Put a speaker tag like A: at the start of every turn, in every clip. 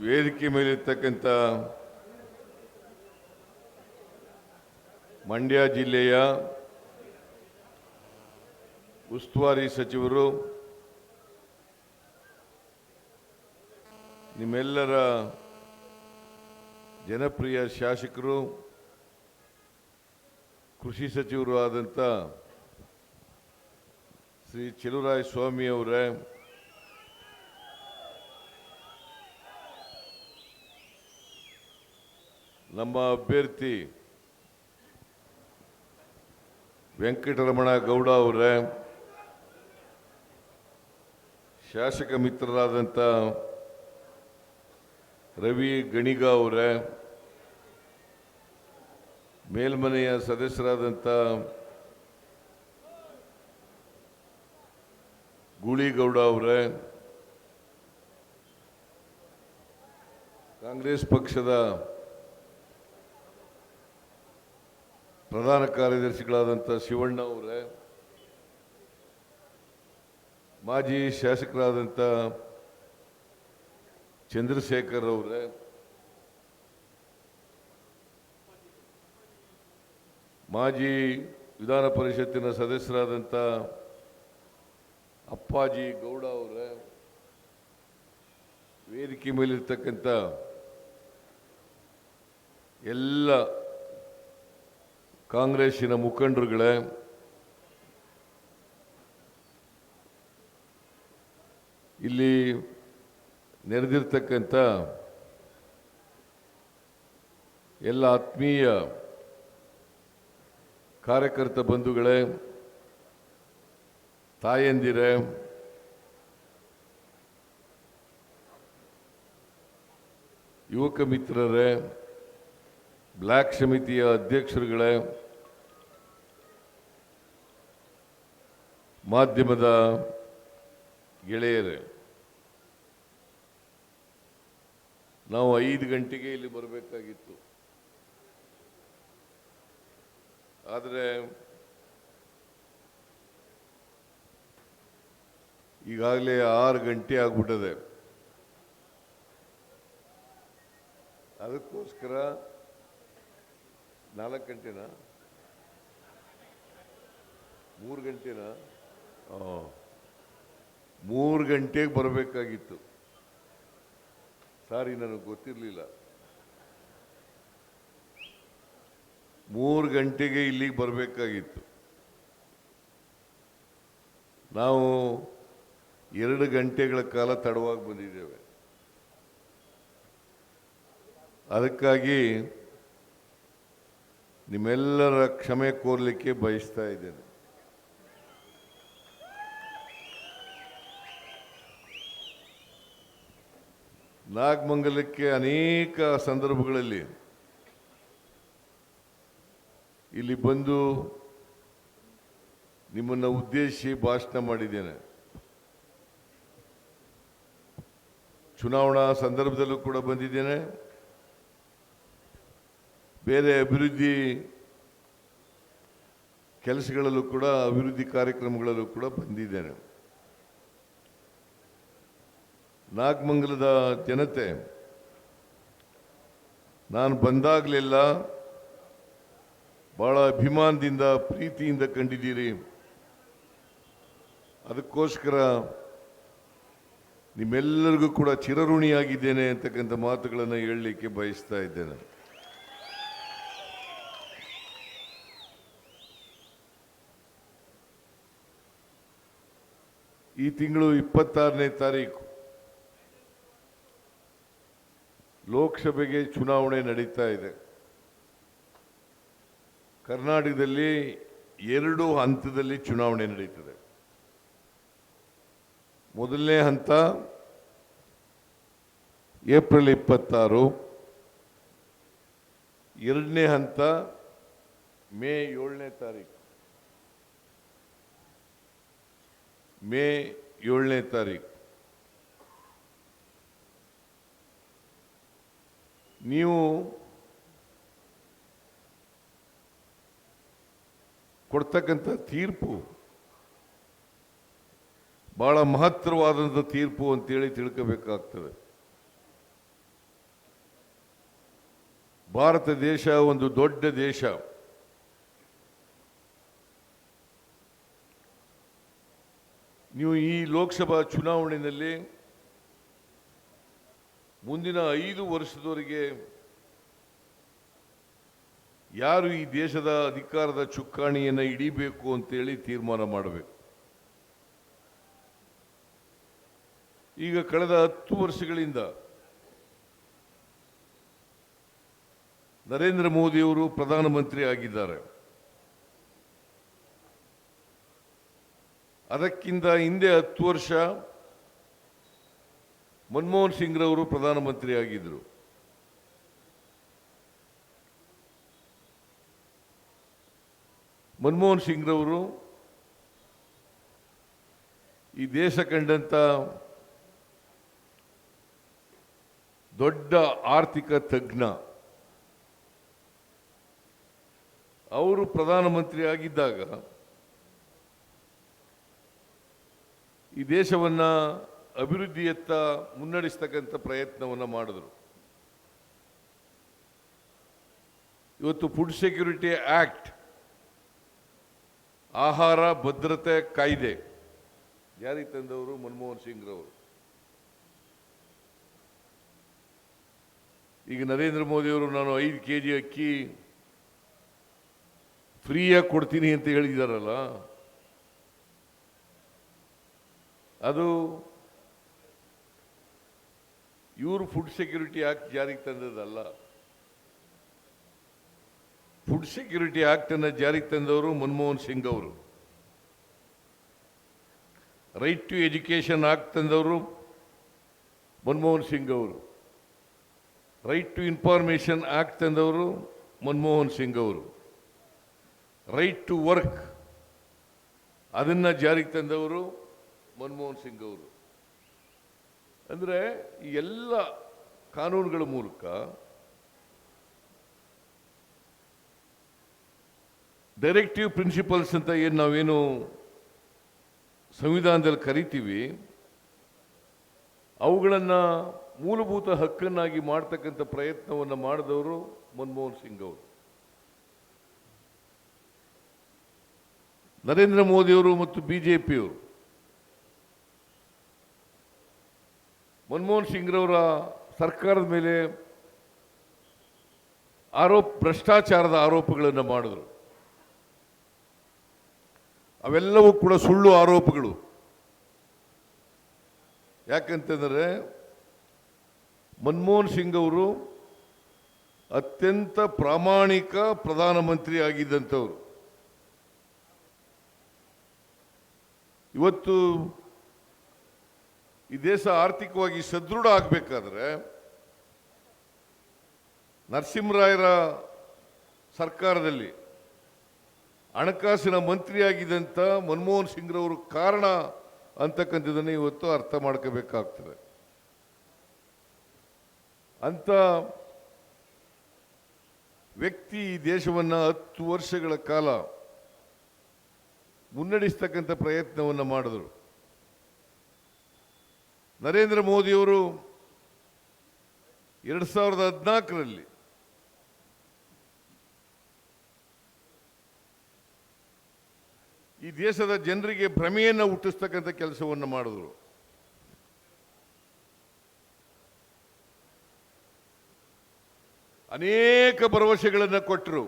A: ವೇದಿಕೆ ಮೇಲಿರ್ತಕ್ಕಂಥ ಮಂಡ್ಯ ಜಿಲ್ಲೆಯ ಉಸ್ತುವಾರಿ ಸಚಿವರು, ನಿಮ್ಮೆಲ್ಲರ ಜನಪ್ರಿಯ ಶಾಸಕರು, ಕೃಷಿ ಸಚಿವರು ಆದಂಥ ಶ್ರೀ ಚೆಲುವರಾಯ ಸ್ವಾಮಿ ಅವರೇ, ನಮ್ಮ ಅಭ್ಯರ್ಥಿ ವೆಂಕಟರಮಣ ಗೌಡ ಅವರೇ, ಶಾಸಕ ಮಿತ್ರರಾದಂಥ ರವಿ ಗಣಿಗ ಅವರೇ, ಮೇಲ್ಮನೆಯ ಸದಸ್ಯರಾದಂಥ ಗೂಳಿಗೌಡ ಅವರೇ, ಕಾಂಗ್ರೆಸ್ ಪಕ್ಷದ ಪ್ರಧಾನ ಕಾರ್ಯದರ್ಶಿಗಳಾದಂಥ ಶಿವಣ್ಣ ಅವರೇ, ಮಾಜಿ ಶಾಸಕರಾದಂಥ ಚಂದ್ರಶೇಖರ್ ಅವರೇ, ಮಾಜಿ ವಿಧಾನ ಪರಿಷತ್ತಿನ ಸದಸ್ಯರಾದಂಥ ಅಪ್ಪಾಜಿ ಗೌಡ ಅವರೇ, ವೇದಿಕೆ ಮೇಲಿರ್ತಕ್ಕಂಥ ಎಲ್ಲ ಕಾಂಗ್ರೆಸ್ಸಿನ ಮುಖಂಡರುಗಳೇ, ಇಲ್ಲಿ ನೆರೆದಿರ್ತಕ್ಕಂಥ ಎಲ್ಲ ಆತ್ಮೀಯ ಕಾರ್ಯಕರ್ತ ಬಂಧುಗಳೇ, ತಾಯಂದಿರೇ, ಯುವಕ ಮಿತ್ರರೇ, ಬ್ಲ್ಯಾಕ್ ಸಮಿತಿಯ ಅಧ್ಯಕ್ಷರುಗಳೇ, ಮಾಧ್ಯಮದ ಗೆಳೆಯರೇ, ನಾವು 5 ಗಂಟೆಗೆ ಇಲ್ಲಿ ಬರಬೇಕಾಗಿತ್ತು. ಆದರೆ ಈಗಾಗಲೇ 6 ಗಂಟೆ ಆಗ್ಬಿಟ್ಟದೆ. ಅದಕ್ಕೋಸ್ಕರ 4 ಗಂಟೆನಾ 3 ಗಂಟೆನಾ 3 ಗಂಟೆಗೆ ಬರಬೇಕಾಗಿತ್ತು. ಸಾರಿ, ನನಗೆ ಗೊತ್ತಿರಲಿಲ್ಲ. 3 ಗಂಟೆಗೆ ಇಲ್ಲಿಗೆ ಬರಬೇಕಾಗಿತ್ತು. ನಾವು 2 ಗಂಟೆಗಳ ಕಾಲ ತಡವಾಗಿ ಬಂದಿದ್ದೇವೆ. ಅದಕ್ಕಾಗಿ ನಿಮ್ಮೆಲ್ಲರ ಕ್ಷಮೆ ಕೋರಲಿಕ್ಕೆ ಬಯಸ್ತಾ ಇದ್ದೇನೆ. ನಾಗಮಂಗಲಕ್ಕೆ ಅನೇಕ ಸಂದರ್ಭಗಳಲ್ಲಿ ಇಲ್ಲಿ ಬಂದು ನಿಮ್ಮನ್ನು ಉದ್ದೇಶಿಸಿ ಭಾಷಣ ಮಾಡಿದ್ದೇನೆ. ಚುನಾವಣಾ ಸಂದರ್ಭದಲ್ಲೂ ಕೂಡ ಬಂದಿದ್ದೇನೆ, ಬೇರೆ ಅಭಿವೃದ್ಧಿ ಕೆಲಸಗಳಲ್ಲೂ ಕೂಡ, ಅಭಿವೃದ್ಧಿ ಕಾರ್ಯಕ್ರಮಗಳಲ್ಲೂ ಕೂಡ ಬಂದಿದ್ದೇನೆ. ನಾಗಮಂಗಲದ ಜನತೆ ನಾನು ಬಂದಾಗಲೆಲ್ಲ ಬಹಳ ಅಭಿಮಾನದಿಂದ, ಪ್ರೀತಿಯಿಂದ ಕಂಡಿದ್ದೀರಿ. ಅದಕ್ಕೋಸ್ಕರ ನಿಮ್ಮೆಲ್ಲರಿಗೂ ಕೂಡ ಚಿರಋಣಿಯಾಗಿದ್ದೇನೆ ಅಂತಕ್ಕಂಥ ಮಾತುಗಳನ್ನು ಹೇಳಲಿಕ್ಕೆ ಬಯಸ್ತಾ ಇದ್ದೇನೆ. ಈ ತಿಂಗಳು 26ನೇ ತಾರೀಕು ಲೋಕಸಭೆಗೆ ಚುನಾವಣೆ ನಡೀತಾ ಇದೆ. ಕರ್ನಾಟಕದಲ್ಲಿ 2 ಹಂತದಲ್ಲಿ ಚುನಾವಣೆ ನಡೀತದೆ. ಮೊದಲನೇ ಹಂತ ಏಪ್ರಿಲ್ 26, ಎರಡನೇ ಹಂತ ಮೇ 7ನೇ ತಾರೀಕು. ಮೇ 7ನೇ ತಾರೀಕು ನೀವು ಕೊಡ್ತಕ್ಕಂಥ ತೀರ್ಪು ಬಹಳ ಮಹತ್ತರವಾದಂಥ ತೀರ್ಪು ಅಂತೇಳಿ ತಿಳ್ಕೋಬೇಕಾಗ್ತದೆ. ಭಾರತ ದೇಶ ಒಂದು ದೊಡ್ಡ ದೇಶ. ನೀವು ಈ ಲೋಕಸಭಾ ಚುನಾವಣೆಯಲ್ಲಿ ಮುಂದಿನ 5 ವರ್ಷದವರೆಗೆ ಯಾರು ಈ ದೇಶದ ಅಧಿಕಾರದ ಚುಕ್ಕಾಣಿಯನ್ನು ಹಿಡಿಬೇಕು ಅಂತೇಳಿ ತೀರ್ಮಾನ ಮಾಡಬೇಕು. ಈಗ ಕಳೆದ 10 ವರ್ಷಗಳಿಂದ ನರೇಂದ್ರ ಮೋದಿಯವರು ಪ್ರಧಾನಮಂತ್ರಿ ಆಗಿದ್ದಾರೆ. ಅದಕ್ಕಿಂತ ಹಿಂದೆ 10 ವರ್ಷ ಮನಮೋಹನ್ ಸಿಂಗ್ ರವರು ಪ್ರಧಾನಮಂತ್ರಿ ಆಗಿದ್ದರು. ಮನಮೋಹನ್ ಸಿಂಗ್ ರವರು ಈ ದೇಶ ಕಂಡಂತ ದೊಡ್ಡ ಆರ್ಥಿಕ ತಜ್ಞ. ಅವರು ಪ್ರಧಾನಮಂತ್ರಿ ಆಗಿದ್ದಾಗ ಈ ದೇಶವನ್ನ ಅಭಿವೃದ್ಧಿಯತ್ತ ಮುನ್ನಡೆಸ್ತಕ್ಕಂಥ ಪ್ರಯತ್ನವನ್ನು ಮಾಡಿದರು. ಇವತ್ತು ಫುಡ್ ಸೆಕ್ಯೂರಿಟಿ ಆಕ್ಟ್, ಆಹಾರ ಭದ್ರತೆ ಕಾಯ್ದೆ ಜಾರಿಗೆ ತಂದವರು ಮನಮೋಹನ್ ಸಿಂಗ್ ರವರು. ಈಗ ನರೇಂದ್ರ ಮೋದಿಯವರು ನಾನು 5 kg ಅಕ್ಕಿ ಫ್ರೀಯಾಗಿ ಕೊಡ್ತೀನಿ ಅಂತ ಹೇಳಿದಾರಲ್ಲ, ಅದು ಇವರು ಫುಡ್ ಸೆಕ್ಯೂರಿಟಿ ಆಕ್ಟ್ ಜಾರಿಗೆ ತಂದದಲ್ಲ. ಫುಡ್ ಸೆಕ್ಯೂರಿಟಿ ಆಕ್ಟ್ ಅನ್ನು ಜಾರಿಗೆ ತಂದವರು ಮನಮೋಹನ್ ಸಿಂಗ್ ಅವರು. ರೈಟ್ ಟು ಎಜುಕೇಶನ್ ಆಕ್ಟ್ ತಂದವರು ಮನಮೋಹನ್ ಸಿಂಗ್ ಅವರು. ರೈಟ್ ಟು ಇನ್ಫಾರ್ಮೇಶನ್ ಆಕ್ಟ್ ತಂದವರು ಮನಮೋಹನ್ ಸಿಂಗ್ ಅವರು. ರೈಟ್ ಟು ವರ್ಕ್ ಅದನ್ನ ಜಾರಿಗೆ ತಂದವರು ಮನಮೋಹನ್ ಸಿಂಗ್ ಅವರು. ಅಂದರೆ ಈ ಎಲ್ಲ ಕಾನೂನುಗಳ ಮೂಲಕ ಡೈರೆಕ್ಟಿವ್ ಪ್ರಿನ್ಸಿಪಲ್ಸ್ ಅಂತ ಏನು ನಾವೇನು ಸಂವಿಧಾನದಲ್ಲಿ ಕರಿತೀವಿ, ಅವುಗಳನ್ನು ಮೂಲಭೂತ ಹಕ್ಕನ್ನಾಗಿ ಮಾಡ್ತಕ್ಕಂಥ ಪ್ರಯತ್ನವನ್ನು ಮಾಡಿದವರು ಮನಮೋಹನ್ ಸಿಂಗ್ ಅವರು. ನರೇಂದ್ರ ಮೋದಿಯವರು ಮತ್ತು ಬಿಜೆಪಿಯವರು ಮನಮೋಹನ್ ಸಿಂಗ್ ರವರ ಸರ್ಕಾರದ ಮೇಲೆ ಭ್ರಷ್ಟಾಚಾರದ ಆರೋಪಗಳನ್ನು ಮಾಡಿದರು. ಅವೆಲ್ಲವೂ ಕೂಡ ಸುಳ್ಳು ಆರೋಪಗಳು. ಯಾಕಂತಂದರೆ ಮನಮೋಹನ್ ಸಿಂಗ್ ಅವರು ಅತ್ಯಂತ ಪ್ರಾಮಾಣಿಕ ಪ್ರಧಾನಮಂತ್ರಿ ಆಗಿದ್ದಂಥವ್ರು. ಇವತ್ತು ಈ ದೇಶ ಆರ್ಥಿಕವಾಗಿ ಸದೃಢ ಆಗಬೇಕಾದ್ರೆ ನರಸಿಂಹರಾಯರ ಸರ್ಕಾರದಲ್ಲಿ ಹಣಕಾಸಿನ ಮಂತ್ರಿಯಾಗಿದ್ದಂಥ ಮನಮೋಹನ್ ಸಿಂಗ್ ರವರು ಕಾರಣ ಅಂತಕ್ಕಂಥದ್ದನ್ನು ಇವತ್ತು ಅರ್ಥ ಮಾಡ್ಕೋಬೇಕಾಗ್ತದೆ. ಅಂತ ವ್ಯಕ್ತಿ ಈ ದೇಶವನ್ನು 10 ವರ್ಷಗಳ ಕಾಲ ಮುನ್ನಡೆಸ್ತಕ್ಕಂಥ ಪ್ರಯತ್ನವನ್ನು ಮಾಡಿದರು. ನರೇಂದ್ರ ಮೋದಿಯವರು 2014ರಲ್ಲಿ ಈ ದೇಶದ ಜನರಿಗೆ ಭ್ರಮೆಯನ್ನು ಹುಟ್ಟಿಸ್ತಕ್ಕಂಥ ಕೆಲಸವನ್ನು ಮಾಡಿದರು. ಅನೇಕ ಭರವಸೆಗಳನ್ನು ಕೊಟ್ಟರು.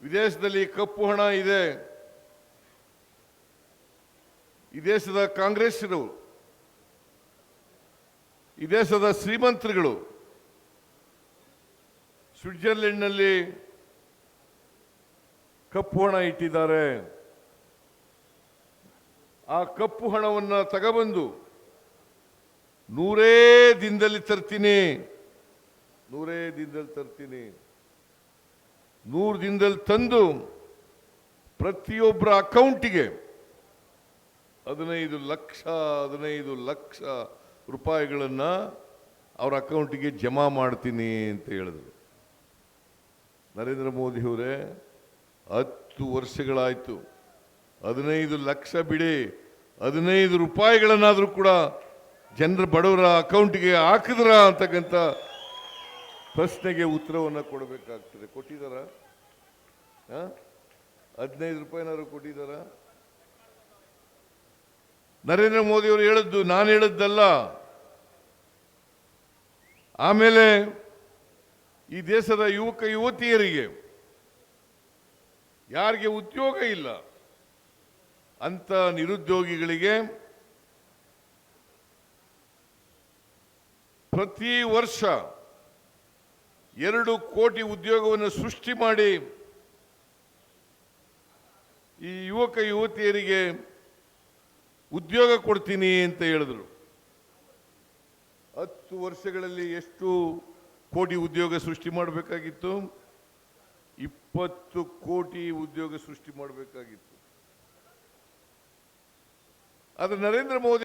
A: ವಿದೇಶದಲ್ಲಿ ಕಪ್ಪು ಹಣ ಇದೆ, ಈ ದೇಶದ ಕಾಂಗ್ರೆಸ್ಸಿನವರು, ಈ ದೇಶದ ಶ್ರೀಮಂತರುಗಳು ಸ್ವಿಟ್ಜರ್ಲೆಂಡ್ನಲ್ಲಿ ಕಪ್ಪು ಹಣ ಇಟ್ಟಿದ್ದಾರೆ. ಆ ಕಪ್ಪು ಹಣವನ್ನು ತಗೊಬಂದು 100 ದಿನದಲ್ಲಿ ತರ್ತೀನಿ, 100 ದಿನದಲ್ಲಿ ತಂದು ಪ್ರತಿಯೊಬ್ಬರ ಅಕೌಂಟಿಗೆ 15 ಲಕ್ಷ ರೂಪಾಯಿಗಳನ್ನು ಅವರ ಅಕೌಂಟಿಗೆ ಜಮಾ ಮಾಡ್ತೀನಿ ಅಂತ ಹೇಳಿದ್ರು. ನರೇಂದ್ರ ಮೋದಿ ಅವರೇ, 10 ವರ್ಷಗಳಾಯಿತು, 15 ಲಕ್ಷ ಬಿಡಿ, 15 ರೂಪಾಯಿಗಳನ್ನಾದರೂ ಕೂಡ ಜನರ ಬಡವರ ಅಕೌಂಟಿಗೆ ಹಾಕಿದ್ರ ಅಂತಕ್ಕಂಥ ಪ್ರಶ್ನೆಗೆ ಉತ್ತರವನ್ನು ಕೊಡಬೇಕಾಗ್ತದೆ. ಕೊಟ್ಟಿದ್ದಾರಾ? 15 ರೂಪಾಯಿನಾದ್ರು ಕೊಟ್ಟಿದ್ದಾರಾ? ನರೇಂದ್ರ ಮೋದಿ ಅವರು ಹೇಳಿದ್ದು ನಾನು ಹೇಳಿದ್ದಲ್ಲ. ಆಮೇಲೆ ಈ ದೇಶದ ಯುವಕ ಯುವತಿಯರಿಗೆ ಯಾರಿಗೆ ಉದ್ಯೋಗ ಇಲ್ಲ ಅಂತ ನಿರುದ್ಯೋಗಿಗಳಿಗೆ ಪ್ರತಿ ವರ್ಷ 2 ಕೋಟಿ ಉದ್ಯೋಗವನ್ನು ಸೃಷ್ಟಿ ಮಾಡಿ ಈ ಯುವಕ ಯುವತಿಯರಿಗೆ ಉದ್ಯೋಗ ಕೊಡ್ತೀನಿ ಅಂತ ಹೇಳಿದ್ರು. 10 ವರ್ಷಗಳಲ್ಲಿ ಎಷ್ಟು ಕೋಟಿ ಉದ್ಯೋಗ ಸೃಷ್ಟಿ ಮಾಡಬೇಕಾಗಿತ್ತು? 20 ಕೋಟಿ ಉದ್ಯೋಗ ಸೃಷ್ಟಿ ಮಾಡಬೇಕಾಗಿತ್ತು. ಆದರೆ ನರೇಂದ್ರ ಮೋದಿ